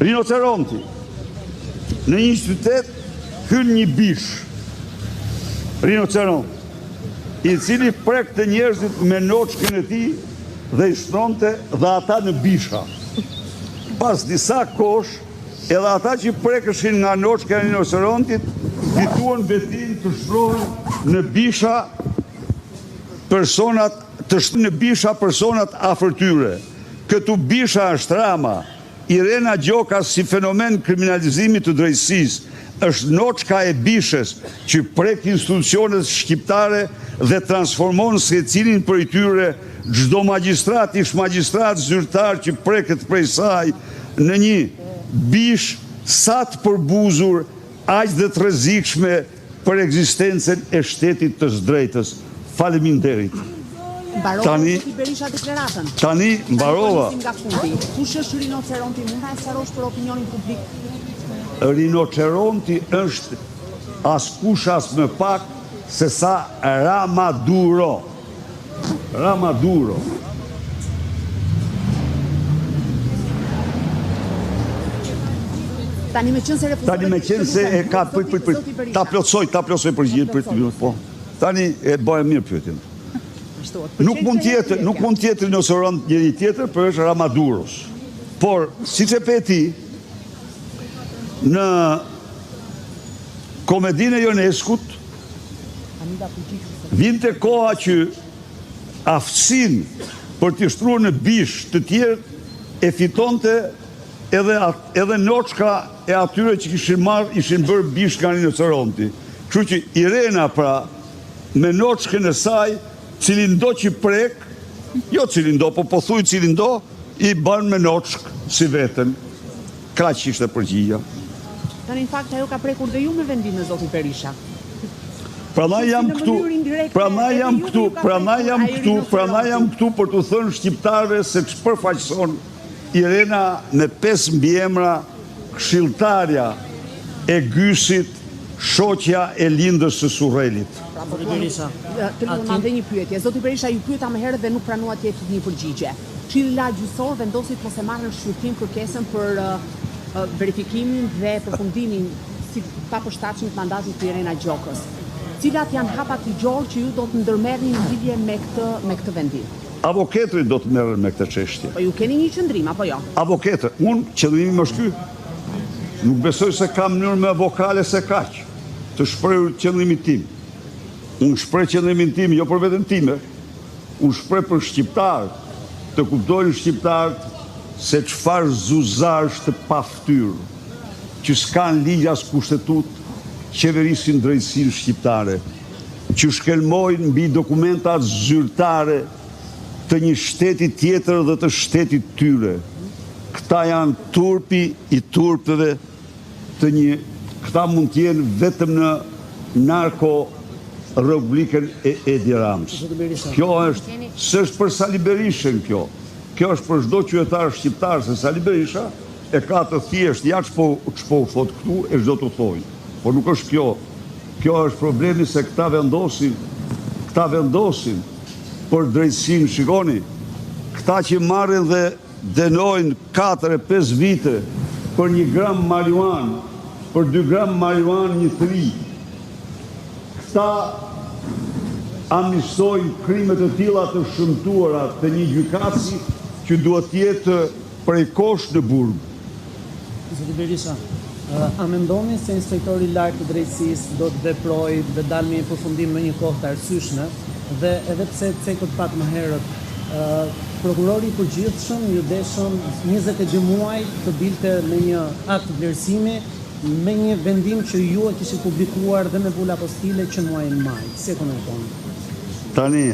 Rinoceronti. Në një qytet hyn një bish, rinoceront, i cili prek të njerëzit me noçkën e tij dhe i shtronte dhe ata në bisha. Pas disa kosh, edhe ata që prekëshin nga noçka e rinocerontit, fituan betin të shtrohen në bisha personat afër tyre. Këtu bisha është Rama. Irena Gjoka si fenomen kriminalizimit të drejtësisë është noçka e bishës që prek institucionet shqiptare dhe transformon secilin prej tyre çdo magjistrat, ish magjistrat, zyrtar që preket prej saj në një bish sa të përbuzur, aq dhe të rrezikshme për ekzistencën e shtetit të drejtës. Faleminderit. Tani Berisha deklaratën. Tani mbarova. Kush është rinoceronti? Mund ta sqarosh për opinionin publik? Rinoceronti është askush as më pak se sa Ramaduro. Ramaduro. Tani me qenë se e ka ta plotsoj përgjigjet për ty, po. Tani e bëjmë mirë pyetjen. Nuk mund tjetë rinoceront njëri tjetër, për është Ramaduros. Por, si që peti, në komedinë e Ioneskut, vinte koha që aftësin për t'i shtruar në bish të tjerë e fitonte edhe noçka e atyre që ishin bërë bish nga rinoceronti. Kështu që Irena pra, me noçkën e saj, cilindo që prek, jo cilindo, po thuj cilindo, i ban me noçk si vetën. Ka që ishte përgjigja. Tani, në fakt, ajo ka prekur dhe ju me vendim në zoti Berisha. Prandaj jam këtu për të thënë shqiptarëve se ç'përfaqëson Irena me 5 mbiemra, këshilltarja e Gysit, shoqja e lindës së Surrelit. Të lutem dhe një pyetje. Zoti Berisha ju pyeta më herët dhe nuk pranuat të jepni një përgjigje. Këshilli Largjësor vendosi mos e marrën shqyrtim kërkesën për verifikimin dhe përfundimin si papërshtatshëm të mandatit të Irena Gjokës. Cilat janë hapat ligjor që ju do të ndërmerrni në lidhje me këtë vendim? Avokatët do të merren me këtë çështje. Po ju keni një qëndrim apo jo? Avokatët, unë qëllimi më është ky. Nuk besoj se kam mënyrë me vokale se kaq të shprehur qëllimin tim. Unë shpreh qëllimin tim jo për veten time. Unë shpreh për shqiptarët, të kuptojnë shqiptarët se çfarë zuzarsh të paftyrë, që s'kan ligj as kushtetut, qeverisin drejtësinë shqiptare, që shkelmojnë mbi dokumentat zyrtare të një shteti tjetër dhe të shtetit tyre. Këta janë turpi i turpëve të një, këta mund t'jenë vetëm në narko Republikën e Edi Rams. Kjo s'është për Sali Berishën kjo. Kjo është për çdo qytetar shqiptar, se Sali Berisha e ka të thjesht, ja ç'po u thot këtu e çdo të thojnë. Por nuk është kjo. Kjo është problemi se këta vendosin për drejtësinë, shikoni, këta që marrin dhe denojnë 4-5 vite për 1 gram marijuan, për 2 gram marijuan një thri. Këta amnistojnë krimet e tilla të shëmtuara të një gjykatësi që duhet të jetë prej kosh në burg. Zoti Berisha, a mendoni se inspektori i lartë të drejtësisë do të veprojë dhe dalë me një përfundim në një kohë të arsyeshme dhe edhe pse cekut pak më herët prokurori i përgjithshëm ju deshën 22 muaj të dilte me një akt vlerësimi me një vendim që ju e kishit publikuar dhe me bula apostile që muajin maj. Si e komentoni? Tani,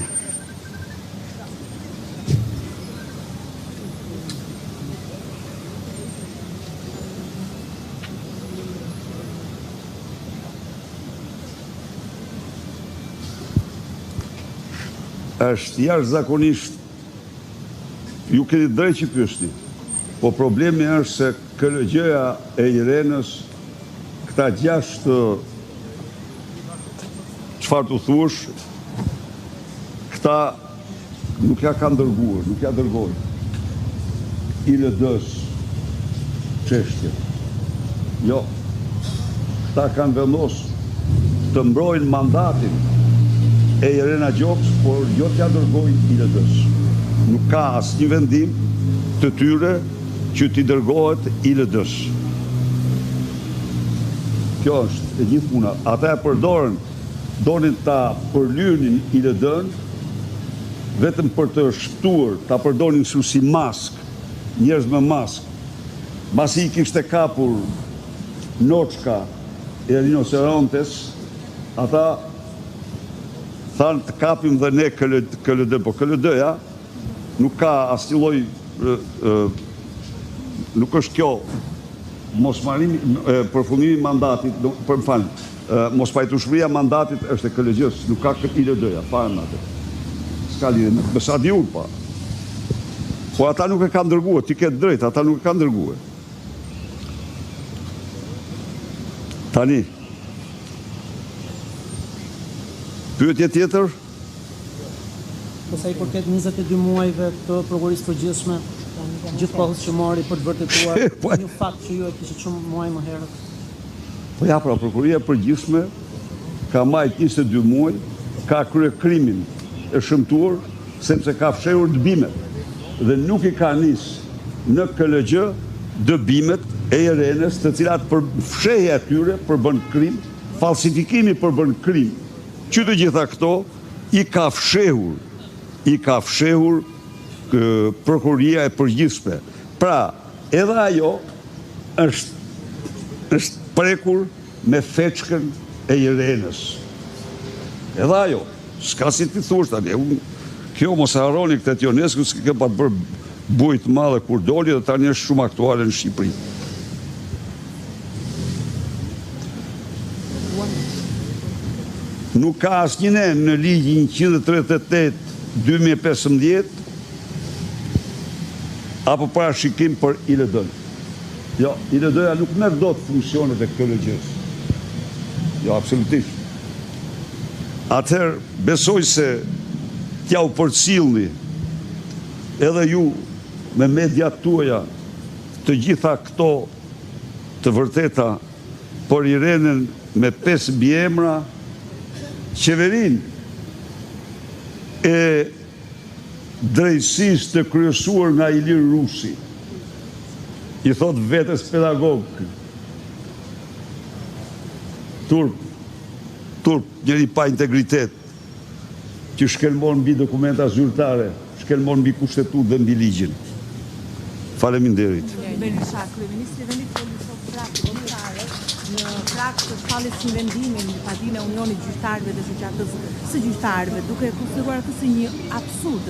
është jashtëzakonisht, ju keni drejt që pyesni, po problemi është se KLG-ja e Irenës, këta 6 çfarë të thuash, këta nuk ja kanë dërguar, nuk ja dërgojnë ILD-s çështje. Jo, këta kanë vendosur të mbrojnë mandatin e Irena Gjoks, por jo t'ja dërgojnë ILD-s. Nuk ka asnjë vendim të tyre që t'i dërgohet ILD-s. Kjo është e gjithë puna. Ata e donin ta përlynin ILD-n vetëm për të shtuar, ta përdonin si mask, njerëz me mask. Masi i kishte kapur Noçka e rinocerontes, ata thanë të kapim dhe ne KLD, po KLD-ja nuk ka asnjë lloj, nuk është kjo mosmarrimi, përfundimi i mandatit, mos pajtueshmëria e mandatit është e KLG-s, nuk ka ILD-ja, fare me atë. S'ka lidhje me sa di unë pa. Po ata nuk e kanë dërguar, ti ke drejt, ata nuk e kanë dërguar. Tani, pyetje tjetër? Po sa i përket 22 muajve të prokurisë përgjithshme, gjithkohës që mori për të vërtetuar një fakt që ju e kishit shumë muaj më herët. Po ja, pra, prokuria përgjithshme ka majt 22 muaj, ka kryer krimin e shëmtuar, sepse ka fshehur dëbimet dhe nuk i ka nis në KLG dëbimet e Irenës, të cilat për fshehja e tyre për bën krim, falsifikimi për bën krim, që të gjitha këto i ka fshehur prokuria e përgjithshme. Pra, edhe ajo është prekur me feçkën e Irenës. Edhe ajo, s'ka si ti thush tani, kjo mos e harroni këtë Ionescu, s'ke pa të bërë bujt madhe kur doli dhe tani është shumë aktuale në Shqipëri. Nuk ka asnjë nen në ligjin 138/2015 apo parashikim për ILD-n. Jo, ILD-ja nuk merr dot funksionet e KLG-s. Jo, absolutisht. Atëherë, besoj se t'ja u përcjellni edhe ju me mediat tuaja të gjitha këto të vërteta për Irenën me 5 biemra, qeverin e drejtësisë të kryesuar nga Ilir Rusi, i thot vetes pedagog, turp, njëri pa integritet, që shkelmon mbi dokumenta zyrtare, shkelmon mbi kushtetutë dhe mbi ligjin. Faleminderit. Berisha, kryeministri i vendit foli sot praktikare në prag të shpalljes së vendimin në padinë e Unionit Gjyqtarëve dhe Shoqatës së Gjyqtarëve, duke konsideruar këtë si një absurd.